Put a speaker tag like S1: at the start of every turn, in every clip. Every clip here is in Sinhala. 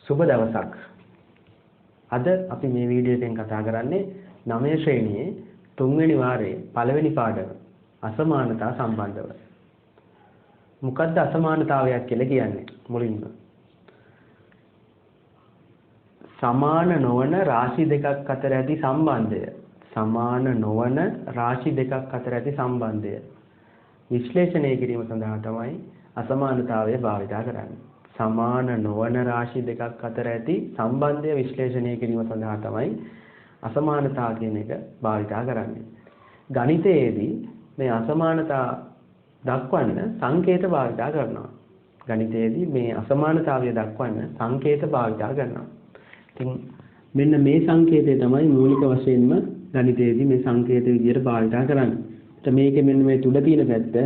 S1: සුබ දවසක්. අද අපි මේ වීඩියෝ එකෙන් කතා කරන්නේ 9 ශ්‍රේණියේ 3 වෙනි වාරයේ පළවෙනි පාඩම අසමානතා සම්බන්ධව. මොකක්ද අසමානතාවයක් කියලා කියන්නේ? මුලින්ම සමාන නොවන රාශි දෙකක් අතර ඇති සම්බන්ධය. සමාන නොවන රාශි දෙකක් අතර ඇති සම්බන්ධය විශ්ලේෂණය කිරීම සඳහා තමයි අසමානතාවය භාවිත කරන්නේ. සමාන නොවන රාශි දෙකක් අතර ඇති සම්බන්ධය විශ්ලේෂණය කිරීම සඳහා තමයි අසමානතා කියන එක භාවිත කරන්නේ. ගණිතයේදී මේ අසමානතා දක්වන්න සංකේත භාවිත කරනවා. ගණිතයේදී මේ අසමානතාවය දක්වන්න සංකේත භාවිත කරනවා. ඉතින් මෙන්න මේ සංකේතය තමයි මූලික වශයෙන්ම ගණිතයේදී මේ සංකේත විදියට භාවිත කරන්නේ. මේකේ මෙන්න මේ තුඩ තියෙන පැත්ත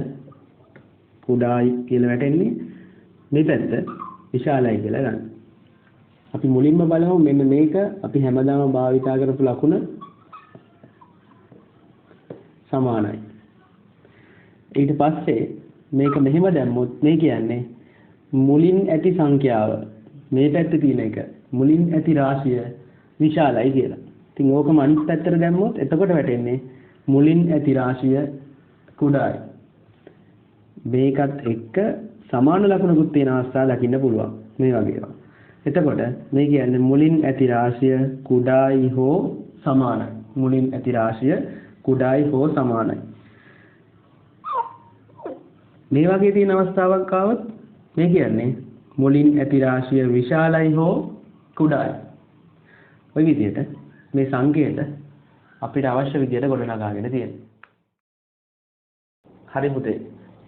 S1: කුඩායි කියලා වැටෙන්නේ. මේ පැත්ත විශාලයි කියලා ගන්න. අපි මුලින්ම බලමු මෙන්න මේක අපි හැමදාම භාවිත කරපු ලකුණ සමානයි. ඊට පස්සේ මේක මෙහෙම දැම්මොත් මේ කියන්නේ මුලින් ඇති සංඛ්‍යාව මේ පැත්තේ තියෙන එක මුලින් ඇති රාශිය විශාලයි කියලා. ඉතින් ඕකම අනිත් පැත්තට දැම්මොත් එතකොට වැටෙන්නේ මුලින් ඇති රාශිය කුඩායි. මේකත් එක්ක සමාන ලකුණකුත් තියෙන අවස්ථා දකින්න පුළුවන් මේ වගේ ඒවා. එතකොට මේ කියන්නේ මුලින් ඇති රාශිය කුඩායි හෝ සමානයි. මුලින් ඇති රාශිය කුඩායි හෝ සමානයි. මේ වගේ තියෙන අවස්ථාවක් ආවොත් මේ කියන්නේ මුලින් ඇති රාශිය විශාලයි හෝ කුඩායි. ඔය විදිහට මේ සංකේත අපිට අවශ්‍ය විදිහට ගොඩනගාගෙන තියෙනවා. හරි පුතේ.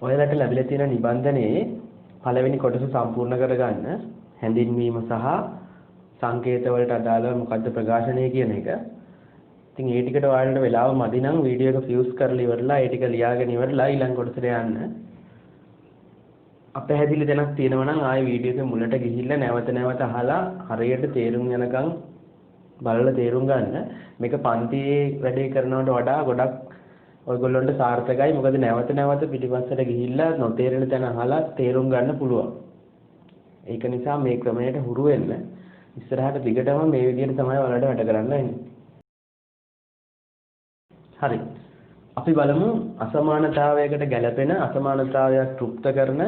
S1: ඔයාලට ලැබිලා තියෙන නිබන්ධනයේ පළවෙනි කොටස සම්පූර්ණ කරගන්න හැඳින්වීම සහ සංකේත වලට අදාළව මොකද්ද ප්‍රකාශනය කියන එක. ඉතින් ඒ ටිකට ඔයාලට වෙලාව මදි නම් වීඩියෝ එක ෆියුස් කරලා ඉවරලා ඒ ටික ලියාගෙන ඉවරලා ඊළඟ කොටසට යන්න. අපහැදිලි දැනක් තියෙනවා නම් ආයේ වීඩියෝ එකේ මුලට ගිහිල්ලා නැවත නැවත අහලා හරියට තේරුම් යනකම් බලලා තේරුම් ගන්න. මේක පන්තියේ වැඩේ කරනවට වඩා ගොඩක් ඔයගොල්ලන්ට සාර්ථකයි. මොකද නැවත නැවත පිටිපස්සට ගිහිල්ලා නොතේරෙන තැන අහලා තේරුම් ගන්න පුළුවන්. ඒක නිසා මේ ක්‍රමයට හුරු වෙන්න. ඉස්සරහට දිගටම මේ විදිහට තමයි ඔයාලට වැඩ කරන්න වෙන්නේ. හරි. අපි බලමු අසමානතාවයකට ගැලපෙන අසමානතාවයක් තෘප්ත කරන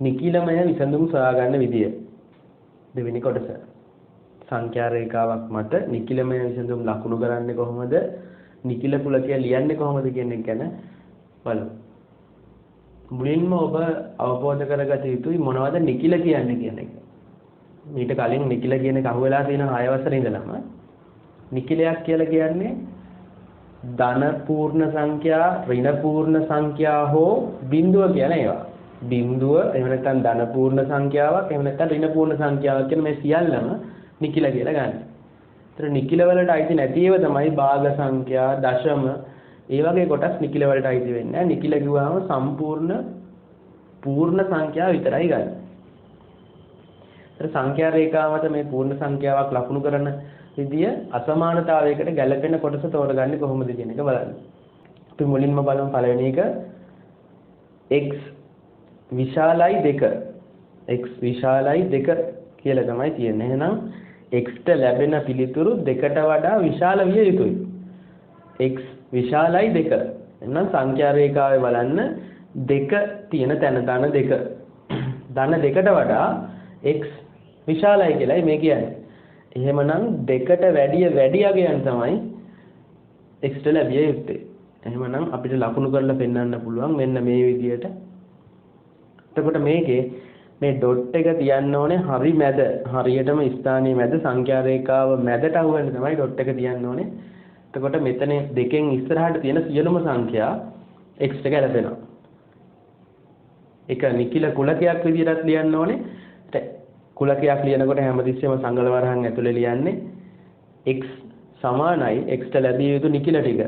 S1: නිකිලමය විසඳුම් සොයාගන්න විදිය. දෙවෙනි කොටස. සංඛ්‍යා රේඛාවක් මත නිකිලමය විසඳුම් ලකුණු කරන්නේ කොහොමද? නිකිල පුලකය ලියන්නේ කොහොමද කියන එක ගැන බලමු. මුලින්ම ඔබ අවබෝධ කරගත යුතුයි මොනවද නිකිල කියන්නේ කියන එක. මීට කලින් නිකිල කියන එක අහුවෙලා තියෙන 6 වසරේ ඉඳලම නිකිලයක් කියලා කියන්නේ ධන පූර්ණ සංඛ්‍යා, ඍණ පූර්ණ සංඛ්‍යා හෝ බිඳුව කියන ඒවා. බිඳුව එහෙම නැත්නම් ධන පූර්ණ සංඛ්‍යාවක්, එහෙම නැත්නම් ඍණ පූර්ණ සංඛ්‍යාවක් කියන මේ සියල්ලම නිකිල කියලා ගන්න. ඒතර නිකිල වලට අයිති නැති ඒවා තමයි භාග සංඛ්‍යා, දශම, ඒ වගේ කොටස් නිකිල වලට අයිති වෙන්නේ නැහැ. නිකිල කිව්වම සම්පූර්ණ පූර්ණ සංඛ්‍යාව විතරයි ගන්න. ඒතර සංඛ්‍යා රේඛාව මත මේ පූර්ණ සංඛ්‍යාවක් ලකුණු කරන විදිය අසමානතාවයකට ගැලපෙන කොටස තෝරගන්නේ කොහොමද කියන එක බලන්න. අපි මුලින්ම බලමු පළවෙනි එක x විශාලයි 2. x විශාලයි 2 කියලා තමයි තියෙන්නේ. එහෙනම් x ට ලැබෙන පිළිතුරු 2ට වඩා විශාල විය යුතුයි. x විශාලයි 2. එහෙනම් සංඛ්‍යා රේඛාවේ බලන්න 2 තියෙන තැන ධන 2. ධන 2ට වඩා x විශාලයි කියලායි මේ කියන්නේ. එහෙමනම් 2ට වැඩි අගයන් තමයි x ට ලැබිය යුත්තේ. එහෙමනම් අපිට ලකුණු කරලා පෙන්වන්න පුළුවන් මෙන්න මේ විදියට. එතකොට මේකේ මේ ඩොට් එක තියන්න ඕනේ හරි මැද. හරියටම ස්ථානයේ මැද සංඛ්‍යා රේඛාව මැදට අහුවෙන්න තමයි ඩොට් එක තියන්න ඕනේ. එතකොට මෙතන දෙකෙන් ඉස්සරහට තියෙන සියලුම සංඛ්‍යා x ට ගැලපෙනවා. ඒක නිකිල කුලකයක් විදියටත් ලියන්න ඕනේ. කුලකයක් ලියනකොට හැමතිස්සෙම සංගල වරහන් ඇතුලේ ලියන්නේ x සමානයි x ට ලැබිය යුතු නිකිල ටික.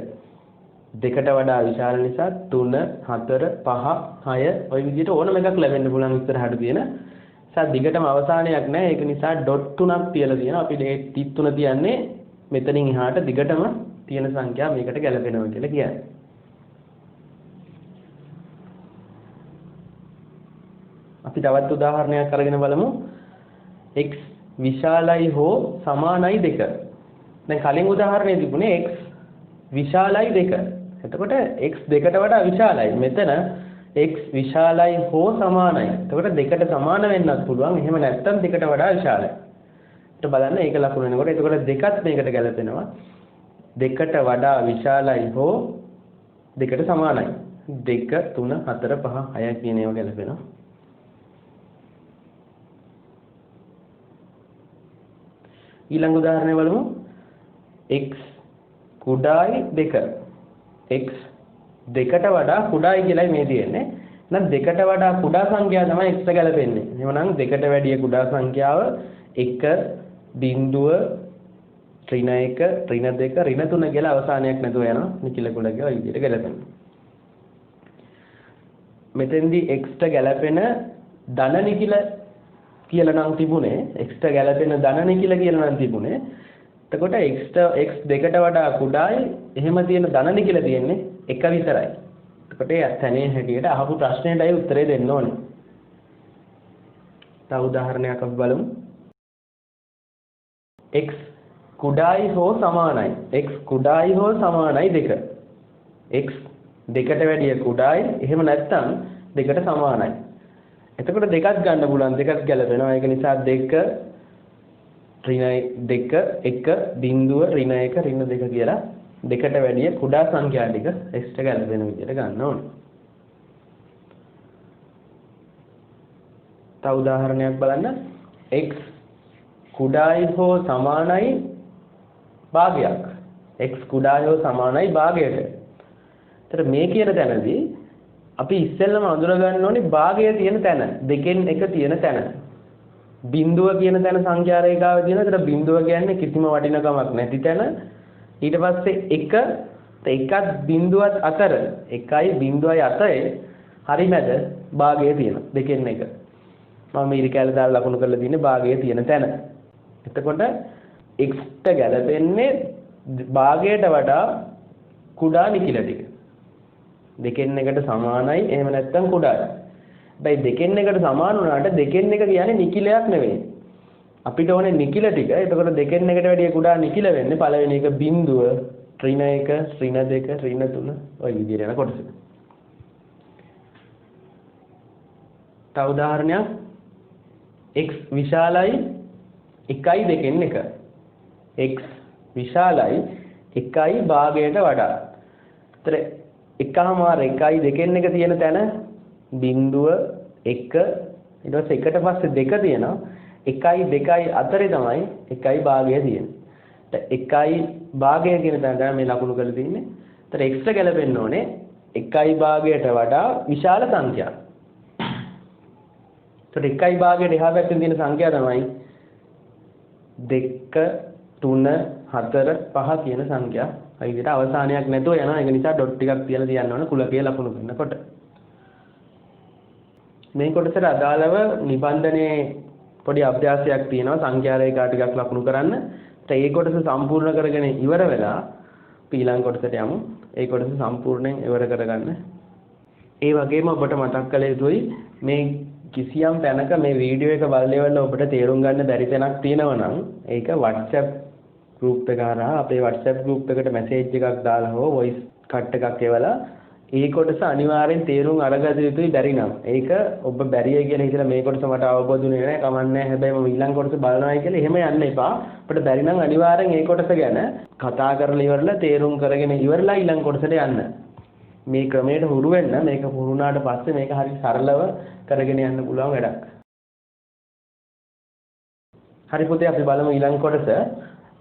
S1: 2ට වඩා විශාල නිසා 3 4 5 6 ওই විදිහට ඕනම එකක් ලැබෙන්න පුළුවන් ඉස්සරහට තියෙන. නිසා දිගටම අවසානයක් නැහැ. ඒක නිසා ඩොට් 3ක් තියලා තියෙනවා. අපි මේ 33 තියන්නේ මෙතනින් එහාට දිගටම තියෙන සංඛ්‍යා මේකට ගැලපෙනවා කියලා කියන්නේ. අපි තවත් උදාහරණයක් අරගෙන බලමු. x විශාලයි හෝ සමානයි 2. දැන් කලින් උදාහරණේ තිබුණේ x විශාලයි 2. එතකොට x 2ට වඩා විශාලයි. මෙතන x විශාලයි හෝ සමානයි. එතකොට 2ට සමාන වෙන්නත් පුළුවන්. එහෙම නැත්නම් 2ට වඩා විශාලයි. ඊට බලන්න ඒක ලකුණු වෙනකොට එතකොට දෙකත් මේකට ගැලපෙනවා. 2ට වඩා විශාලයි හෝ 2ට සමානයි. 2 3 4 5 6 කියන ඒවා ගැලපෙනවා. ඊළඟ උදාහරණය බලමු. x කුඩායි 2. x 2ට වඩා කුඩායි කියලායි මේ තියෙන්නේ. එහෙනම් 2ට වඩා කුඩා සංඛ්‍යාව තමයි x ගැලපෙන්නේ. එහෙනම් 2ට වැඩිය කුඩා සංඛ්‍යාව 1 බිංදුව ඍණ 1 ඍණ 2 ඍණ 3 කියලා අවසානයක් නැතුව යනවා. නිකිල කුලක ඔය විදිහට ගැලපෙනවා. මෙතෙන්දී x ට ගැලපෙන ධන නිකිල කියලා නම් තිබුණේ x ට ගැලපෙන ධන නිකිල කියලා නම් තිබුණේ. එතකොට x 2ට වඩා කුඩායි එහෙම තියෙන ධන නිකිල තියෙන්නේ 1 විතරයි. එතකොට ඒ තැනේ හැටියට අහපු ප්‍රශ්නෙටයි උත්තරේ දෙන්න ඕනේ. තව උදාහරණයක් අපි බලමු. x කුඩායි හෝ සමානයි. x කුඩායි හෝ සමානයි 2. x 2ට වැඩිය කුඩායි එහෙම නැත්නම් 2ට සමානයි. එතකොට දෙකක් ගන්න පුළුවන්. දෙකක් ගැලපෙනවා. ඒක නිසා 2 ඍණ 2 1 බිංදුව ඍණ 1 ඍණ 2 කියලා දෙකට වැඩිය කුඩා සංඛ්‍යා ටික x ට ගැලපෙන විදිහට ගන්න ඕනේ. තව උදාහරණයක් බලන්න. x කුඩායි හෝ සමානයි භාගයක්. x කුඩායි හෝ සමානයි භාගයට. ඒතර මේ කියන තැනදී අපි ඉස්සෙල්ලම අඳුර ගන්න ඕනේ භාගය තියෙන තැන. දෙකෙන් එක තියෙන තැන. බිංදුව කියන තැන සංඛ්‍යා රේඛාවේ තියෙන. ඒතර බිංදුව කියන්නේ කිසිම වටිනකමක් නැති තැන. ඊට පස්සේ 1 එකත් බිංදුවත් අතර 1යි බිංදුවයි අතරේ හරි මැද භාගය තියෙනවා. දෙකෙන් එක. මම ඊට කැල දාලා ලකුණු කරලා තියෙන්නේ භාගය තියෙන තැන. එතකොට x ට ගැලපෙන්නේ භාගයට වඩා කුඩා නිකිල ටික. දෙකෙන් එකට සමානයි එහෙම නැත්නම් කුඩායි. හැබැයි දෙකෙන් එකට සමාන වුණාට දෙකෙන් එක කියන්නේ නිකිලයක් නෙවෙයි. අපිට ඕනේ නිකිල ටික. එතකොට දෙකෙන් එකට වැඩිය කුඩා නිකිල වෙන්නේ පළවෙනි එක බිංදුව ඍණ 1 ඍණ 2 ඍණ 3 ඔය විදිහට යන කොටස. තව උදාහරණයක් x විශාලයි 1යි දෙකෙන් එක. x විශාලයි 1යි භාගයට වඩා. ඒතර එකමාර 1යි දෙකෙන් එක තියෙන තැන බිංදුව 1 ඊට පස්සේ එකට පස්සේ දෙක තියෙනවා. 1යි 2යි අතරේ තමයි 1යි භාගය තියෙන්නේ. 1යි භාගය කියන තැන තමයි මේ ලකුණු කරලා තින්නේ. ඒතර x ට ගැලපෙන්න ඕනේ 1යි භාගයට වඩා විශාල සංඛ්‍යාවක්. ඒතර 1යි භාගයට එහා පැත්තේ තියෙන සංඛ්‍යාව තමයි 2 3 4 5 කියන සංඛ්‍යා. ඒ විදිහට අවසානයක් නැතුව යනවා. ඒක නිසා ඩොට් ටිකක් තියලා තියන්න ඕන කුලකයේ ලකුණු කරනකොට. මේ කොටසට අදාළව නිබන්ධනයේ පොඩි අභ්‍යාසයක් තියෙනවා. සංඛ්‍යා රේඛා ටිකක් ලකුණු කරන්න. ඒ කොටස සම්පූර්ණ කරගෙන ඉවර වෙලා ඊළඟ කොටසට යමු. ඒ කොටස සම්පූර්ණයෙන් ඉවර කරගන්න. ඒ වගේම ඔබට මතක් කළ යුතුයි මේ කිසියම් තැනක මේ වීඩියෝ එක බලලෙවල ඔබට තේරුම් ගන්න බැරි තැනක් තියෙනවා නම් ඒක WhatsApp group එක හරහා අපේ WhatsApp group එකට message එකක් දාලා හෝ voice cut එකක් එවලා ඒ කොටස අනිවාර්යෙන් තේරුම් අරගත යුතුයි බැරි නම්. ඒක ඔබ බැරිය කියලා හිතලා මේ කොටස මට අවබෝධුනේ නැහැ කමන්නේ. හැබැයි මම ඊළඟ කොටස බලනවායි කියලා එහෙම යන්න එපා. අපිට බැරි නම් අනිවාර්යෙන් ඒ කොටස ගැන කතා කරලා ඉවරලා තේරුම් කරගෙන ඉවරලා ඊළඟ කොටසට යන්න. මේ ක්‍රමයට හුරු වෙන්න මේක පුරුණාට පස්සේ මේක හරි සරලව කරගෙන යන්න පුළුවන් වැඩක්. හරි පුතේ අපි බලමු ඊළඟ කොටස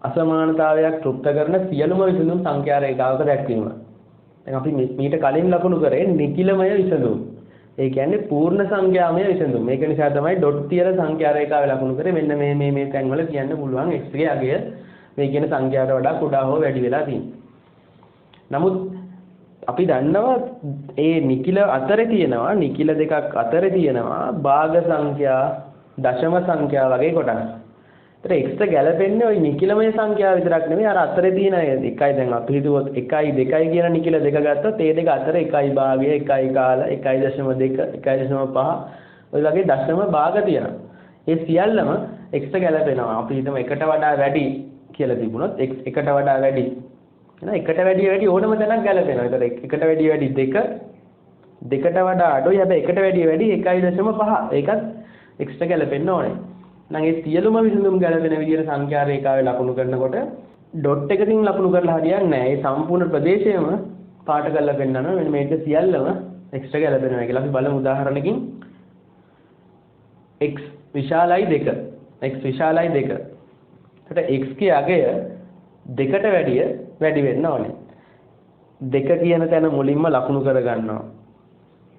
S1: අසමානතාවයක් තෘප්ත කරන සියලුම විසඳුම් සංඛ්‍යා රේඛාවක දැක්වීම. දැන් අපි මීට කලින් ලකුණු කරේ නිකිලමය විසඳුම්. ඒ කියන්නේ පූර්ණ සංඛ්‍යාමය විසඳුම්. මේක නිසා තමයි ඩොට් තියලා සංඛ්‍යා රේඛාවේ ලකුණු කරේ. මෙන්න මේ තැන්වල කියන්න පුළුවන් x ගේ අගය මේ කියන සංඛ්‍යාවට වඩා කුඩා හෝ වැඩි වෙලා තියෙනවා. නමුත් අපි දන්නවා ඒ නිකිල අතරේ තියෙනවා නිකිල දෙකක් අතරේ තියෙනවා භාග සංඛ්‍යා දශම සංඛ්‍යා වගේ කොටස්. ඒතර x ට ගැලපෙන්නේ ওই නිකිලමය සංඛ්‍යාව විතරක් නෙමෙයි අර අතරේ තියෙන එකයි. දැන් අපි හිතුවොත් 1යි 2යි කියන නිකිල දෙක ගත්තොත් ඒ දෙක අතර 1යි භාගය 1යි කාල 1.2 1.5 ඔය වගේ දශම භාග තියෙනවා. ඒ සියල්ලම x ට ගැලපෙනවා. අපි හිතමු එකට වඩා වැඩි කියලා තිබුණොත් x එකට වඩා වැඩි. එහෙනම් එකට වැඩි ඕනම තැනක් ගැලපෙනවා. ඒතර එකට වැඩි 2 දෙකට වඩා අඩුයි. හැබැයි එකට වැඩි 1.5. ඒකත් x ට ගැලපෙන්න ඕනේ. එහෙනම් ඒ සියලුම විසඳුම් ගැලපෙන විදිහට සංඛ්‍යා රේඛාවේ ලකුණු කරනකොට ඩොට් එකකින් ලකුණු කරලා හරියන්නේ නැහැ. ඒ සම්පූර්ණ ප්‍රදේශයම පාට කරලා පෙන්නනවා. මෙන්න මේක සියල්ලම x ට ගැලපෙනවා කියලා අපි බලමු උදාහරණකින්. x විශාලයි 2. x විශාලයි 2. එතකොට x ගේ අගය 2ට වැඩි වෙන්න ඕනේ. 2 කියන තැන මුලින්ම ලකුණු කර ගන්නවා.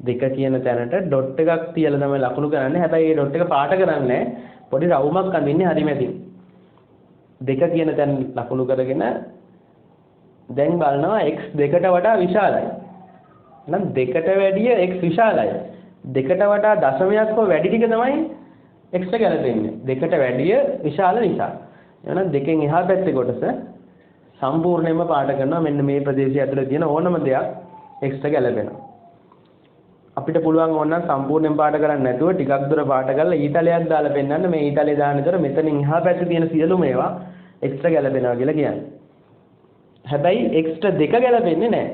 S1: 2 කියන තැනට ඩොට් එකක් තියලා තමයි ලකුණු කරන්නේ. හැබැයි මේ ඩොට් එක පාට කරන්නේ පොඩි රවුමක් අඳින්නේ හරි මැදින්. 2 කියන තැන ලකුණු කරගෙන දැන් බලනවා x 2ට වඩා විශාලයි. එහෙනම් 2ට වැඩිය x විශාලයි. 2ට වඩා දශමයක් හෝ වැඩි ටික තමයි x ට ගැලපෙන්නේ. 2ට වැඩිය විශාල නිසා. එහෙනම් දෙකෙන් එහා පැත්තේ කොටස සම්පූර්ණයෙන්ම පාට කරනවා. මෙන්න මේ ප්‍රදේශය ඇතුලේ තියෙන ඕනම දෙයක් x ට ගැලපෙනවා. අපිට පුළුවන් ඕනනම් සම්පූර්ණයෙන් පාට කරන්නේ නැතුව ටිකක් දුර පාට කරලා ඊතලයක් දාලා පෙන්නන්න. මේ ඊතලේ දාන විතර මෙතනින් එහා පැත්තේ තියෙන සියලුම ඒවා x ට ගැලපෙනවා කියලා කියන්නේ. හැබැයි x ට 2 ගැලපෙන්නේ නැහැ.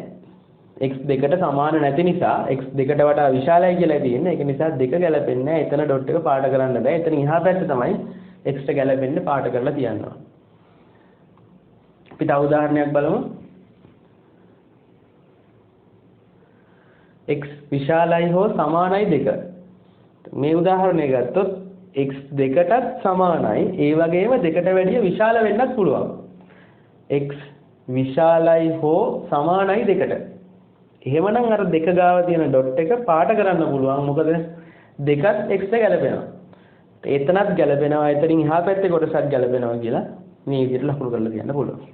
S1: x 2ට සමාන නැති නිසා x 2ට වඩා විශාලයි කියලා තියෙන්නේ. ඒක නිසා 2 ගැලපෙන්නේ නැහැ. එතන ඩොට් එක පාට කරන්න බෑ. එතන එහා පැත්තේ තමයි x ට ගැලපෙන්නේ පාට කරලා තියනවා. අපි තව උදාහරණයක් බලමු. x විශාලයි හෝ සමානයි 2. මේ උදාහරණය ගත්තොත් x 2ටත් සමානයි. ඒ වගේම 2ට වැඩිය විශාල වෙන්නත් පුළුවන්. x විශාලයි හෝ සමානයි 2ට. එහෙමනම් අර 2 ගාව තියෙන ඩොට් එක පාට කරන්න පුළුවන්. මොකද දෙකත් x ට ගැලපෙනවා. එතනත් ගැලපෙනවා. එතනින් එහා පැත්තේ කොටසක් ගැලපෙනවා කියලා මේ විදිහට ලකුණු කරලා තියන්න පුළුවන්.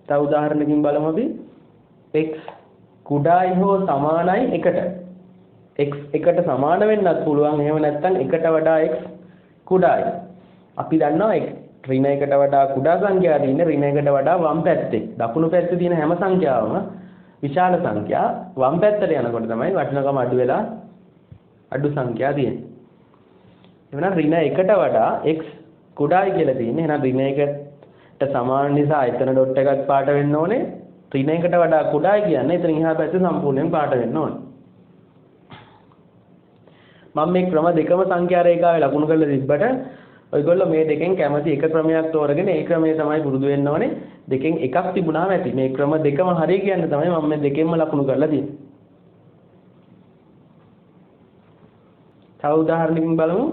S1: තව උදාහරණකින් බලමු අපි. x කුඩායි හෝ සමානයි 1ට. x 1ට සමාන වෙන්නත් පුළුවන්. එහෙම නැත්නම් 1ට වඩා x කුඩායි. අපි දන්නවා ඍණ 1ට වඩා කුඩා සංඛ්‍යා තියෙන ඍණ 1ට වඩා වම් පැත්තේ. දකුණු පැත්තේ තියෙන හැම සංඛ්‍යාවම විශාල සංඛ්‍යා. වම් පැත්තට යනකොට තමයි වටිනකම අඩු වෙලා අඩු සංඛ්‍යා තියෙන්නේ. එවනම් ඍණ 1ට වඩා x කුඩායි කියලා තියෙන්නේ. එහෙනම් ඍණ 1ට සමාන නිසා එතන ඩොට් එකක් පාට වෙන්න ඕනේ. ඍණ 1ට වඩා කුඩායි කියන්නේ එතන එහා පැත්තේ සම්පූර්ණයෙන් පාට වෙන්න ඕනේ. මම මේ ක්‍රම දෙකම සංඛ්‍යා රේඛාවේ ලකුණු කරලා තිබ්බට ඔයගොල්ලෝ මේ දෙකෙන් කැමති එක ක්‍රමයක් තෝරගෙන ඒ ක්‍රමය තමයි පුරුදු වෙන්න ඕනේ. දෙකෙන් එකක් තිබුණාම ඇති. මේ ක්‍රම දෙකම හරිය කියන්න තමයි මම මේ දෙකෙන්ම ලකුණු කරලා තියෙන්නේ. තව උදාහරණකින් බලමු.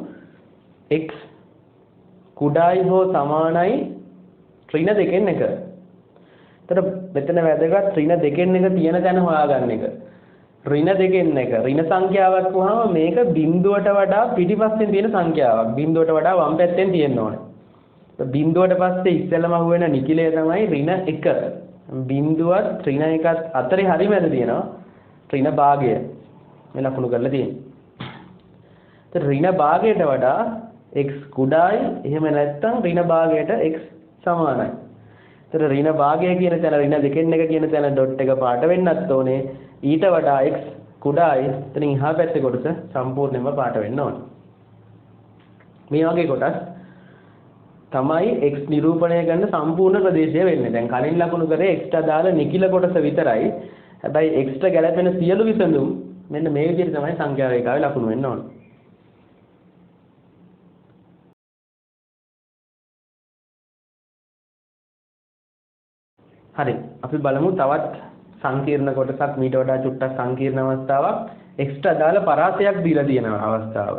S1: x කුඩායි හෝ සමානයි ඍණ 2න් 1. එතන මෙතන වැදගත් ඍණ 2න් 1 තියෙන තැන හොයාගන්න එක. ඍණ 2න් 1 ඍණ සංඛ්‍යාවක් වහම මේක බිඳුවට වඩා පිටිපස්සෙන් තියෙන සංඛ්‍යාවක්. බිඳුවට වඩා වම් පැත්තෙන් තියෙන්න ඕනේ. බිඳුවට පස්සේ ඉස්සෙල්ලම අහුවෙන නිකිලය තමයි ඍණ 1. බිඳුවත් ඍණ 1ත් අතරේ හරි මැද තියෙනවා ඍණ භාගය. මේ ලකුණු කරලා තියෙන්නේ. ඒත් ඍණ භාගයට වඩා x කුඩායි. එහෙම නැත්නම් ඍණ භාගයට x සමානයි. ඒතර ඍණ භාගය කියන තැන ඍණ 2න් 1 කියන තැන ඩොට් එක පාට වෙන්නත් ඕනේ. ඊට වඩා x කුඩායි. එතනින් එහා පැත්තේ කොටස සම්පූර්ණයෙන්ම පාට වෙන්න ඕනේ. මේ වගේ කොටස් තමයි x නිරූපණය කරන සම්පූර්ණ ප්‍රදේශය වෙන්නේ. දැන් කලින් ලකුණු කරේ x ට අදාළ නිකිල කොටස විතරයි. හැබැයි x ට ගැලපෙන සියලු විසඳුම් මෙන්න මේ විදිහට තමයි සංඛ්‍යා රේඛාවේ ලකුණු වෙන්න ඕනේ. හරි. අපි බලමු තවත් සංකීර්ණ කොටසක් මීට වඩා චුට්ටක් සංකීර්ණ අවස්ථාවක්. x ට අදාළ පරාසයක් දීලා තියෙන අවස්ථාව.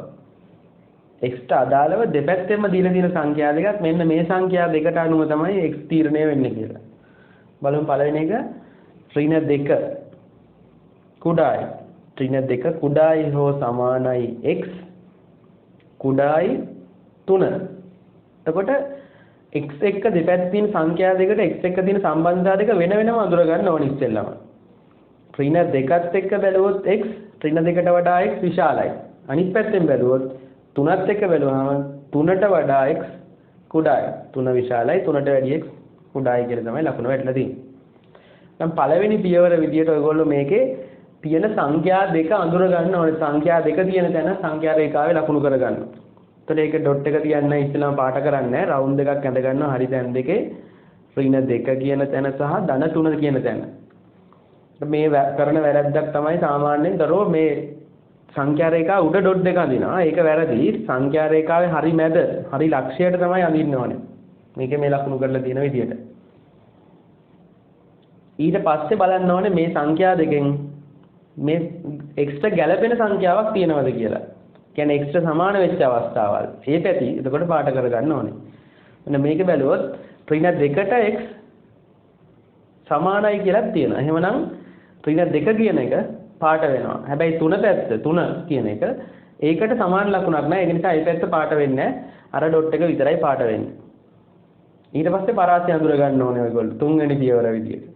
S1: x ට අදාළව දෙපැත්තෙන්ම දීලා තියෙන සංඛ්‍යා දෙකක් මෙන්න මේ සංඛ්‍යා දෙකට අනුව තමයි x තීරණය වෙන්නේ කියලා. බලමු පළවෙනි එක ඍණ 2 කුඩායි. ඍණ 2 කුඩායි හෝ සමානයි x කුඩායි 3. එතකොට x එක්ක දෙපැත්තේ තියෙන සංඛ්‍යා දෙකට x එක්ක තියෙන සම්බන්ධතා දෙක වෙන වෙනම අඳුර ගන්න ඕනේ ඉස්සෙල්ලම. ඍණ 2ත් එක්ක බැලුවොත් x ඍණ 2ට වඩා x විශාලයි. අනිත් පැත්තෙන් බැලුවොත් 3ත් එක්ක බැලුවම 3ට වඩා x කුඩායි. 3 විශාලයි 3ට වැඩිය x කුඩායි කියලා තමයි ලකුණ වැටලා තියෙන්නේ. දැන් පළවෙනි පියවර විදියට ඔයගොල්ලෝ මේකේ තියෙන සංඛ්‍යා දෙක අඳුර ගන්න ඕනේ. සංඛ්‍යා දෙක තියෙන තැන සංඛ්‍යා රේඛාවේ ලකුණු කර ගන්න. එතකොට ඒක ඩොට් එක තියන්න ඉස්සෙල්ලාම පාට කරන්නේ රවුන්ඩ් එකක් ඇඳ ගන්නවා හරි තැන් දෙකේ ඍණ 2 කියන තැන සහ ධන 3 කියන තැන. මේ කරන වැරද්දක් තමයි සාමාන්‍යයෙන් දරෝ මේ සංඛ්‍යා රේඛාව උඩ ඩොට් දෙක අඳිනවා. ඒක වැරදි. සංඛ්‍යා රේඛාවේ හරි මැද හරි ලක්ෂයට තමයි අඳින්න ඕනේ. මේකේ මේ ලකුණු කරලා තියෙන විදියට. ඊට පස්සේ බලන්න ඕනේ මේ සංඛ්‍යා දෙකෙන් මේ එක්ස්ට්‍රා ගැළපෙන සංඛ්‍යාවක් තියෙනවද කියලා. කියන්නේ එක්ස්ට්‍රා සමාන වෙච්ච අවස්ථාවල්. ඒ පැති එතකොට පාට කරගන්න ඕනේ. මෙන්න මේක බැලුවොත් ඍණ 2ට x සමානයි කියලා තියෙනවා. එහෙමනම් ඍණ 2 කියන එක පාට වෙනවා. හැබැයි 3 පැත්ත 3 කියන එක ඒකට සමාන ලකුණක් නෑ. ඒක නිසා ඒ පැත්ත පාට වෙන්නේ නෑ. අර ඩොට් එක විතරයි පාට වෙන්නේ. ඊට පස්සේ පරාසය අඳුර ගන්න ඕනේ ඔයගොල්ලෝ තුන්වෙනි පියවර විදියට.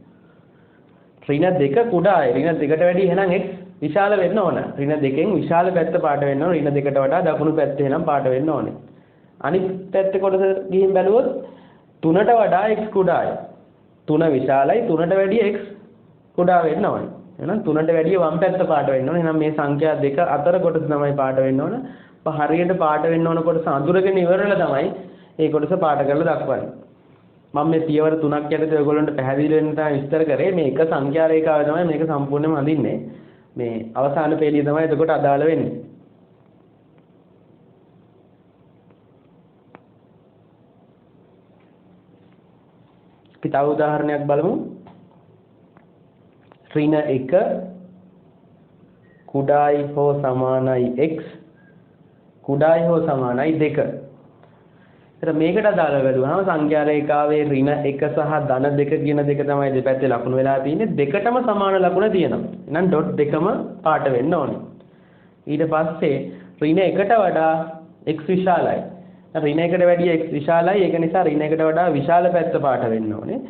S1: ඍණ 2 කුඩායි. ඍණ 2ට වැඩි එහෙනම් x විශාල වෙන්න ඕන. ඍණ 2කින් විශාල පැත්ත පාට වෙන්න ඕන. ඍණ 2ට වඩා දකුණු පැත්ත එහෙනම් පාට වෙන්න ඕනේ. අනිත් පැත්තේ කොටස ගිහින් බැලුවොත් 3ට වඩා x කුඩායි. 3 විශාලයි 3ට වැඩිය x කුඩා වෙන්න ඕනේ. එහෙනම් 3ට වැඩිය වම් පැත්ත පාට වෙන්න ඕනේ. එහෙනම් මේ සංඛ්‍යා දෙක අතර කොටස තමයි පාට වෙන්න ඕන. හරියට පාට වෙන්න ඕන කොටස අඳුරගෙන ඉවරලා තමයි ඒ කොටස පාට කරලා දක්වන්නේ. මම මේ පියවර 3ක් යටතේ ඔයගොල්ලන්ට පැහැදිලි වෙන්න තමයි විස්තර කරේ. මේ එක සංඛ්‍යා රේඛාවේ තමයි මේක සම්පූර්ණයෙන්ම අඳින්නේ. මේ අවසාන පේළිය තමයි එතකොට අදාළ වෙන්නේ. අපි තව උදාහරණයක් බලමු. ඍණ 1 කුඩායි හෝ සමානයි x කුඩායි හෝ සමානයි 2. එතන මේකට අදාළ වෙලුවාම සංඛ්‍යා රේඛාවේ ඍණ 1 සහ ධන 2 කියන දෙක තමයි දෙපැත්තේ ලකුණු වෙලා තියෙන්නේ. දෙකටම සමාන ලකුණ තියෙනවා. එහෙනම් ඩොට් දෙකම පාට වෙන්න ඕනේ. ඊට පස්සේ ඍණ 1ට වඩා x විශාලයි. ඍණ 1ට වැඩිය x විශාලයි. ඒක නිසා ඍණ 1ට වඩා විශාල පැත්ත පාට වෙන්න ඕනේ.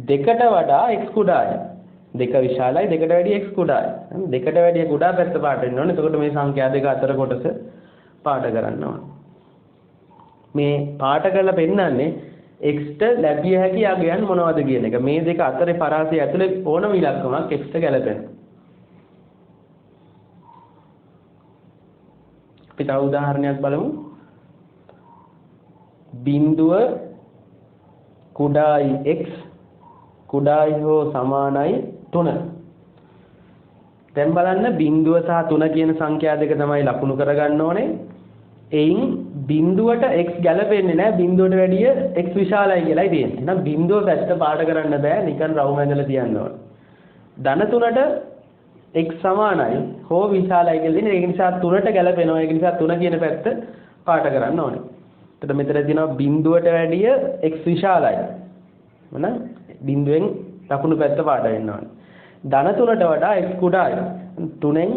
S1: 2ට වඩා x කුඩායි. 2 විශාලයි 2ට වැඩිය x කුඩායි. 2ට වැඩිය කුඩා පැත්ත පාට වෙන්න ඕනේ. එතකොට මේ සංඛ්‍යා දෙක අතර කොටස පාට කරන්න ඕනේ. මේ පාට කරලා පෙන්නන්නේ x ට ලැබිය හැකි අගයන් මොනවද කියන එක. මේ දෙක අතරේ පරාසය ඇතුලේ ඕනම ඉලක්කමක් x ට ගැලපෙනවා. අපි තව උදාහරණයක් බලමු. බිඳුව කුඩායි x කුඩායි හෝ සමානයි 3. දැන් බලන්න බිඳුව සහ 3 කියන සංඛ්‍යා දෙක තමයි ලකුණු කරගන්න ඕනේ. එයින් බිඳුවට x ගැලපෙන්නේ නැහැ. බිඳුවට වැඩිය x විශාලයි කියලායි තියෙන්නේ. එහෙනම් බිඳුව පැත්ත පාට කරන්න බෑ. නිකන් රවුම ඇඳලා තියන්න ඕන. ධන 3ට x සමානයි හෝ විශාලයි කියලා දෙන්නේ. ඒක නිසා 3ට ගැලපෙනවා. ඒක නිසා 3 කියන පැත්ත පාට කරන්න ඕනේ. එතකොට මෙතන තියෙනවා බිඳුවට වැඩිය x විශාලයි. එහෙනම් බිඳුවෙන් දකුණු පැත්ත පාට වෙන්න ඕනේ. ධන 3ට වඩා x කුඩායි. 3ෙන්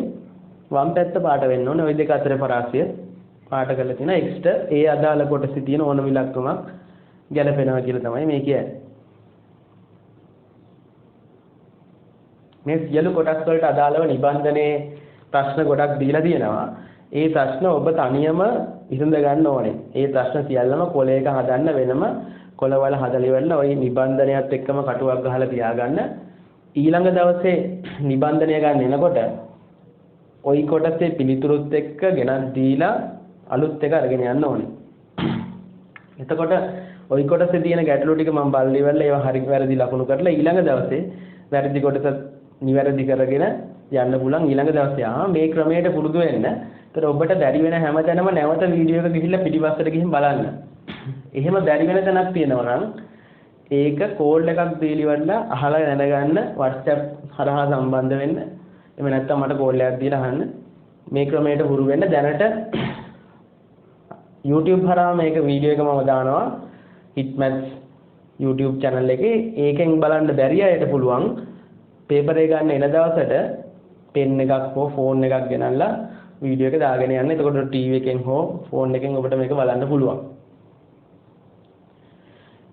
S1: වම් පැත්ත පාට වෙන්න ඕනේ. ওই දෙක අතර පරාසය පාට කරලා තියෙනවා. x ට ඒ අදාළ කොටසේ තියෙන ඕනම ඉලක්කමක් ගැලපෙනවා කියලා තමයි මේ කියන්නේ. මේ සියලු කොටස් වලට අදාළව නිබන්ධනයේ ප්‍රශ්න ගොඩක් දීලා තියෙනවා. ඒ ප්‍රශ්න ඔබ තනියම විසඳ ගන්න ඕනේ. ඒ ප්‍රශ්න සියල්ලම කොලයක හදන්න වෙනම කොලවල හදලා ඉවරලා ওই නිබන්ධනයත් එක්කම කටුවක් ගහලා තියාගන්න. ඊළඟ දවසේ නිබන්ධනය ගන්න එනකොට ওই කොටසේ පිළිතුරුත් එක්ක ගෙනත් දීලා අලුත් එක අරගෙන යන්න ඕනේ. එතකොට ওই කොටසේ තියෙන ගැටලු ටික මම බලලා ඉවරලා ඒවා හරි වැරදි ලකුණු කරලා ඊළඟ දවසේ වැරදි කොටස නිවැරදි කරගෙන යන්න පුළුවන්. ඊළඟ දවසේ මේ ක්‍රමයට පුරුදු වෙන්න. ඒතර ඔබට බැරි වෙන හැමතැනම නැවත වීඩියෝ එක ගිහිල්ලා පිටිපස්සට ගිහින් බලන්න. එහෙම බැරි වෙන තැනක් තියෙනවා නම් ඒක කෝල් එකක් දීලා ඉවරලා අහලා දැනගන්න WhatsApp හරහා සම්බන්ධ වෙන්න. එහෙම නැත්නම් මට කෝල් එකක් දීලා අහන්න. මේ ක්‍රමයට හුරු වෙන්න. දැනට YouTube හරහා මේක වීඩියෝ එක මම දානවා Hitmaths YouTube channel එකේ. ඒකෙන් බලන්න බැරි අයට පුළුවන් පේපර් එක ගන්න එන දවසට පෙන් එකක් හෝ ෆෝන් එකක් ගෙනල්ලා වීඩියෝ එක දාගෙන යන්න. එතකොට TV එකෙන් හෝ ෆෝන් එකෙන් ඔබට මේක බලන්න පුළුවන්.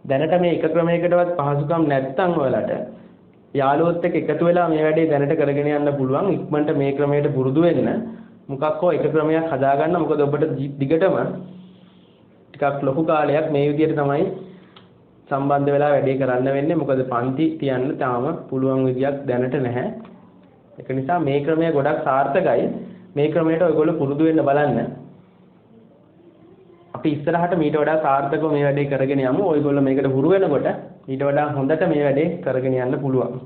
S1: දැනට මේ එක ක්‍රමයකටවත් පහසුකම් නැත්නම් ඔයාලට යාළුවොත් එක්ක එකතු වෙලා මේ වැඩේ දැනට කරගෙන යන්න පුළුවන්. ඉක්මනට මේ ක්‍රමයට පුරුදු වෙන්න. මොකක් හෝ එක ක්‍රමයක් හදාගන්න. මොකද ඔබට දිගටම ටිකක් ලොකු කාලයක් මේ විදිහට තමයි සම්බන්ධ වෙලා වැඩේ කරන්න වෙන්නේ. මොකද පන්ති තියන්න තාම පුළුවන් විදියක් දැනට නැහැ. ඒක නිසා මේ ක්‍රමය ගොඩක් සාර්ථකයි. මේ ක්‍රමයට ඔයගොල්ලෝ පුරුදු වෙන්න බලන්න. අපි ඉස්සරහට මීට වඩා සාර්ථකව මේ වැඩේ කරගෙන යමු. ඔයගොල්ලෝ මේකට හුරු වෙනකොට ඊට වඩා හොඳට මේ වැඩේ කරගෙන යන්න පුළුවන්.